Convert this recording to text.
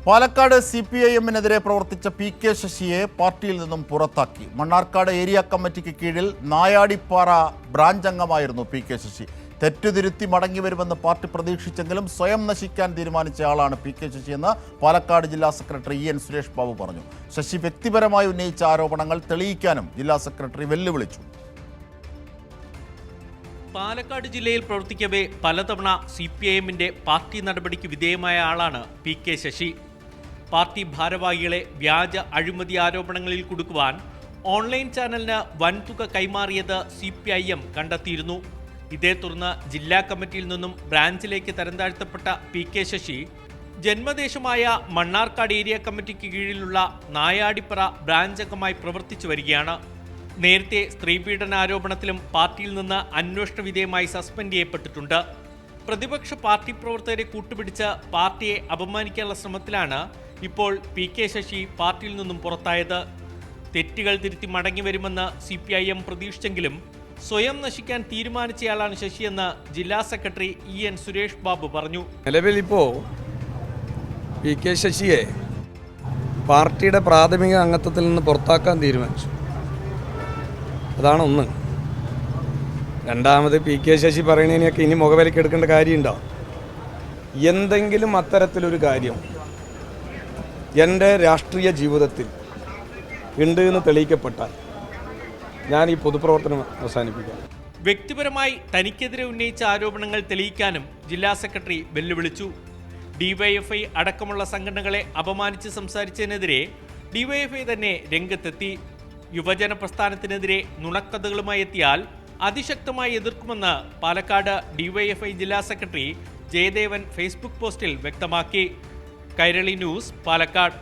പാലക്കാട് CPIM-നെതിരെ പ്രവർത്തിച്ച PK ശശിയെ പാർട്ടിയിൽ നിന്നും പുറത്താക്കി. മണ്ണാർക്കാട് ഏരിയ കമ്മിറ്റിക്ക് കീഴിൽ നായാടിപ്പാറ ബ്രാഞ്ച് അംഗമായിരുന്നു PK ശശി. തെറ്റുതിരുത്തി മടങ്ങി വരുമെന്ന് പാർട്ടി പ്രതീക്ഷിച്ചെങ്കിലും സ്വയം നശിക്കാൻ തീരുമാനിച്ച ആളാണ് PK ശശിയെന്ന് പാലക്കാട് ജില്ലാ സെക്രട്ടറി EN സുരേഷ് ബാബു പറഞ്ഞു. ശശി വ്യക്തിപരമായി ഉന്നയിച്ച ആരോപണങ്ങൾ തെളിയിക്കാനും ജില്ലാ സെക്രട്ടറി വെല്ലുവിളിച്ചു. പാലക്കാട് ജില്ലയിൽ പ്രവർത്തിക്കവേ പലതവണ CPIM-ന്റെ പാർട്ടി നടപടിക്ക് വിധേയമായ ആളാണ് PK ശശി. പാർട്ടി ഭാരവാഹികളെ വ്യാജ അഴിമതി ആരോപണങ്ങളിൽ കുടുക്കുവാൻ ഓൺലൈൻ ചാനലിന് വൻതുക കൈമാറിയത് CPIM കണ്ടെത്തിയിരുന്നു. ഇതേ തുടർന്ന് ജില്ലാ കമ്മിറ്റിയിൽ നിന്നും ബ്രാഞ്ചിലേക്ക് തരംതാഴ്ത്തപ്പെട്ട PK ശശി ജന്മദേശമായ മണ്ണാർക്കാട് ഏരിയ കമ്മിറ്റിക്ക് കീഴിലുള്ള നായാടിപ്പറ ബ്രാഞ്ച് അംഗമായി പ്രവർത്തിച്ചു വരികയാണ്. നേരത്തെ സ്ത്രീപീഡന ആരോപണത്തിലും പാർട്ടിയിൽ നിന്ന് അന്വേഷണ വിധേയമായി സസ്പെൻഡ് ചെയ്യപ്പെട്ടിട്ടുണ്ട്. പ്രതിപക്ഷ പാർട്ടി പ്രവർത്തകരെ കൂട്ടുപിടിച്ച് പാർട്ടിയെ അപമാനിക്കാനുള്ള ശ്രമത്തിലാണ് ഇപ്പോൾ PK ശശി പാർട്ടിയിൽ നിന്നും പുറത്തായത്. തെറ്റുകൾ തിരുത്തി മടങ്ങി വരുമെന്ന് CPIM പ്രതീക്ഷിച്ചെങ്കിലും സ്വയം നശിക്കാൻ തീരുമാനിച്ചയാളാണ് ശശിയെന്ന് ജില്ലാ സെക്രട്ടറി EN സുരേഷ് ബാബു പറഞ്ഞു. നിലവിൽ ഇപ്പോൾ PK ശശിയെ പാർട്ടിയുടെ പ്രാഥമിക അംഗത്വത്തിൽ നിന്ന് പുറത്താക്കാൻ തീരുമാനിച്ചു. അതാണ് ഒന്ന്. രണ്ടാമത് PK ശശി പറയുന്നതിനൊക്കെ ഇനി മുഖവിലയ്ക്ക് എടുക്കേണ്ട കാര്യമുണ്ടോ? എന്തെങ്കിലും അത്തരത്തിലൊരു കാര്യം എൻ്റെ രാഷ്ട്രീയ ജീവിതത്തിൽ ഉണ്ട് എന്ന് തെളിയിക്കപ്പെട്ടാൽ ഞാൻ ഈ പൊതുപ്രവർത്തനം അവസാനിപ്പിക്കാം. വ്യക്തിപരമായി തനിക്കെതിരെ ഉന്നയിച്ച ആരോപണങ്ങൾ തെളിയിക്കാനും ജില്ലാ സെക്രട്ടറി വെല്ലുവിളിച്ചു. DYFI അടക്കമുള്ള സംഘടനകളെ അപമാനിച്ച് സംസാരിച്ചതിനെതിരെ DYFI തന്നെ രംഗത്തെത്തി. യുവജന പ്രസ്ഥാനത്തിനെതിരെ നുണക്കഥകളുമായി എത്തിയാൽ അതിശക്തമായി എതിർക്കുമെന്ന് പാലക്കാട് DYFI ജില്ലാ സെക്രട്ടറി ജയദേവൻ ഫേസ്ബുക്ക് പോസ്റ്റിൽ വ്യക്തമാക്കി. കൈരളി ന്യൂസ്, പാലക്കാട്.